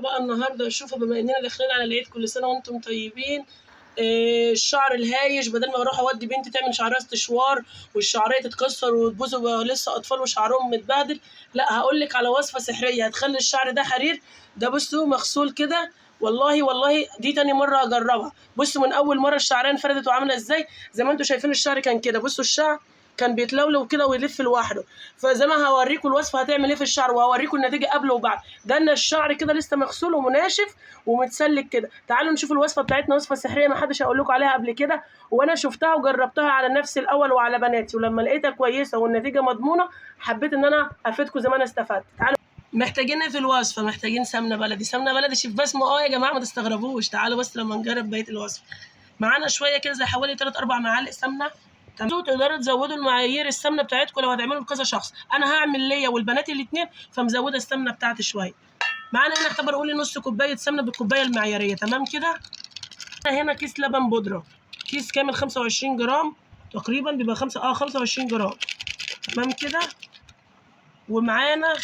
تعالوا بقى النهارده شوفوا، بما اننا داخلين على العيد، كل سنه وانتم طيبين. الشعر الهايش، بدل ما اروح اودي بنتي تعمل شعرها استشوار والشعريه تتكسر وتبوظ وبقى لسه اطفال وشعرهم متبهدل، لا هقول لك على وصفه سحريه هتخلي الشعر ده حرير. ده بصوا مغسول كده، والله دي تاني مره اجربها. بصوا من اول مره الشعريه انفردت وعامله ازاي، زي ما انتم شايفين الشعر كان كده. بصوا الشعر كان بيتلولو كده ويلف لوحده. فزي ما هوريكم الوصفه هتعمل ايه في الشعر، وهوريكم النتيجه قبل وبعد. ده ان الشعر كده لسه مغسول ومناشف ومتسلك كده. تعالوا نشوف الوصفه بتاعتنا، وصفه سحريه ما حدش هقول لكم عليها قبل كده، وانا شفتها وجربتها على نفسي الاول وعلى بناتي، ولما لقيتها كويسه والنتيجه مضمونه حبيت ان انا افيدكم زي ما انا استفدت. تعالوا محتاجين ايه في الوصفه؟ محتاجين سمنه بلدي. سمنه بلدي شيف بسمه يا جماعه، ما تستغربوش. تعالوا بس لما نجرب بقيه الوصفه. معانا شويه كده زي حوالي 3-4 معالق سمنه. تقدروا تزودوا المعايير السمنه بتاعتكم لو هتعملوا لكذا شخص. انا هعمل ليا والبنات الاثنين، فمزوده السمنه بتاعتي شويه. معانا هنا اعتبر قولي نص كوبايه سمنه بالكوبايه المعياريه، تمام كده. هنا كيس لبن بودره، كيس كامل 25 جرام تقريبا، بيبقى 25 جرام، تمام كده. ومعانا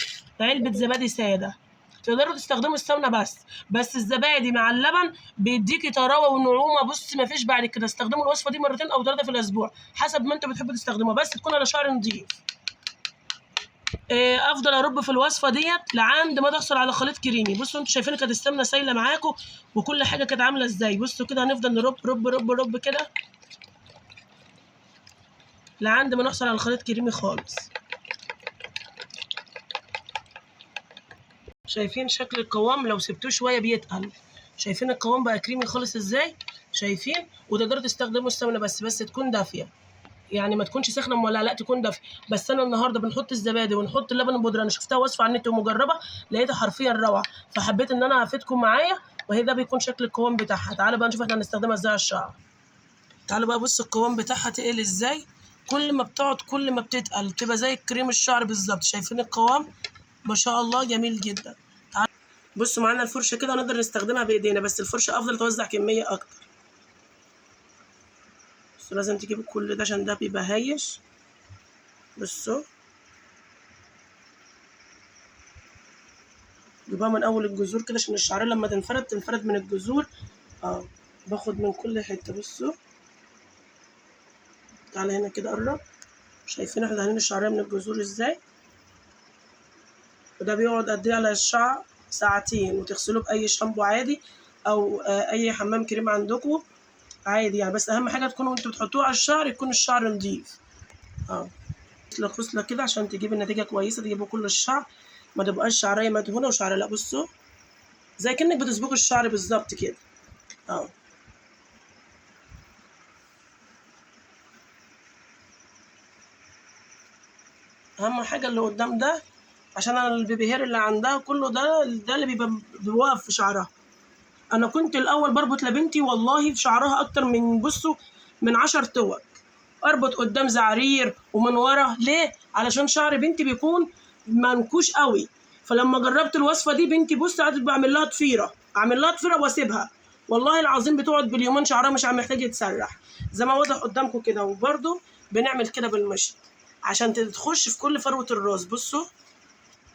علبه زبادي ساده. تقدروا تستخدموا السمنه بس الزبادي مع اللبن بيديكي طراوه ونعومه. بص مفيش بعد كده. استخدموا الوصفه دي 2 أو 3 في الاسبوع حسب ما انتوا بتحبوا تستخدموها، بس تكون على شعر نضيف. افضل ارب في الوصفه ديت لعند ما تحصل على خليط كريمي. بصوا انتوا شايفين كانت السمنه سايله معاكم وكل حاجه كانت عامله ازاي. بصوا كده هنفضل نرب رب رب رب كده لعند ما نحصل على خليط كريمي خالص. شايفين شكل القوام؟ لو سبتوه شويه بيتقل. شايفين القوام بقى كريمي خالص ازاي؟ شايفين؟ وتقدروا تستخدموا السمنه بس تكون دافيه، يعني ما تكونش سخنه ولا لا، تكون دافيه. بس انا النهارده بنحط الزبادي ونحط اللبن البودره، انا شفتها وصفه على النت ومجربه لقيتها حرفيا روعه، فحبيت ان انا افيدكم معايا. وهي ده بيكون شكل القوام بتاعها. تعالوا بقى نشوف احنا هنستخدمها ازاي على الشعر. تعالوا بقى بصوا القوام بتاعها تقل ازاي. كل ما بتقعد كل ما بتتقل، تبقى زي كريم الشعر بالظبط. شايفين القوام؟ ما شاء الله جميل جدا. تعالوا بصوا معانا الفرشه كده، نقدر نستخدمها بايدينا، بس الفرشه افضل توزع كميه اكتر. بس لازم تجيبوا كل ده عشان ده بيبقى هايش. بصوا جيبها من اول الجذور كده عشان الشعريه لما تنفرد من الجذور. باخد من كل حته. بصوا تعالى هنا كده قرب. شايفين احنا دهنين الشعريه من الجذور ازاي؟ وده بيقعد قد ايه على الشعر؟ 2 ساعات، وتغسلوه باي شامبو عادي او اي حمام كريم عندكم عادي يعني. بس اهم حاجه تكونوا انتوا بتحطوه على الشعر يكون الشعر نضيف. غسله كده عشان تجيب النتيجه كويسه، تجيبوا كل الشعر، ما تبقاش شعريه مدهونه وشعريه لا. بصوا زي كأنك بتصبغوا الشعر بالظبط كده. اهم حاجه اللي قدام ده، عشان انا البيبي هير اللي عندها كله ده اللي بيبقى بيوقف في شعرها. انا كنت الاول بربط لبنتي والله في شعرها اكتر من بصوا من 10 توك، اربط قدام زعرير ومن ورا. ليه؟ علشان شعر بنتي بيكون منكوش قوي. فلما جربت الوصفه دي بنتي بص قعدت بعمل لها ضفيره، اعمل لها ضفيره واسيبها، والله العظيم بتقعد باليومين شعرها مش عم محتاج يتسرح زي ما واضح قدامكم كده. وبرده بنعمل كده بالمشط عشان تخش في كل فروه الراس. بصوا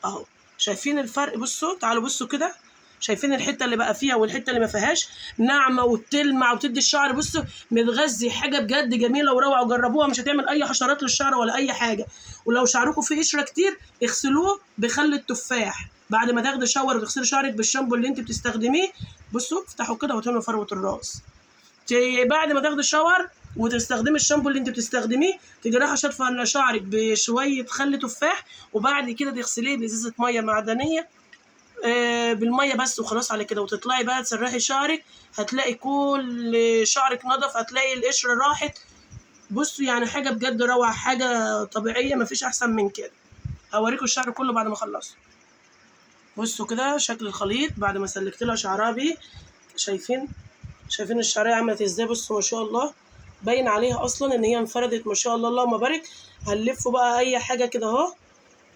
اهو، شايفين الفرق؟ بصوا تعالوا بصوا كده، شايفين الحته اللي بقى فيها والحته اللي ما فيهاش ناعمه وتلمع وتدي الشعر بصوا متغذي. حاجه بجد جميله وروعه، وجربوها مش هتعمل اي حشرات للشعر ولا اي حاجه. ولو شعركم فيه قشره كتير اغسلوه بخل التفاح بعد ما تاخدي شاور، وتغسلي شعرك بالشامبو اللي انت بتستخدميه. بصوا افتحوا كده وتملوا فروه الراس. بعد ما تاخدي شاور وتستخدمي الشامبو اللي انت بتستخدميه، تيجي رايحه شاطفه على شعرك بشويه خل تفاح، وبعد كده تغسليه بازازه ميه معدنيه بالميه بس وخلاص على كده. وتطلعي بقى تسرحي شعرك، هتلاقي كل شعرك نضف، هتلاقي القشره راحت. بصوا يعني حاجه بجد روعه، حاجه طبيعيه مفيش احسن من كده. هوريكم الشعر كله بعد ما اخلصه. بصوا كده شكل الخليط بعد ما سلكت لها شعرها بيه. شايفين الشعريه عملت ازاي؟ بصوا ما شاء الله باين عليها اصلا ان هي انفردت ما شاء الله، اللهم بارك. هنلفه بقى اي حاجه كده اهو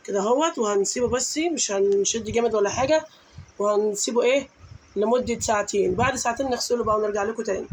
كده اهوت، وهنسيبه بس مش هنشد جامد ولا حاجه، وهنسيبه لمده 2 ساعات. بعد 2 ساعات نغسله بقى ونرجع لكم تاني.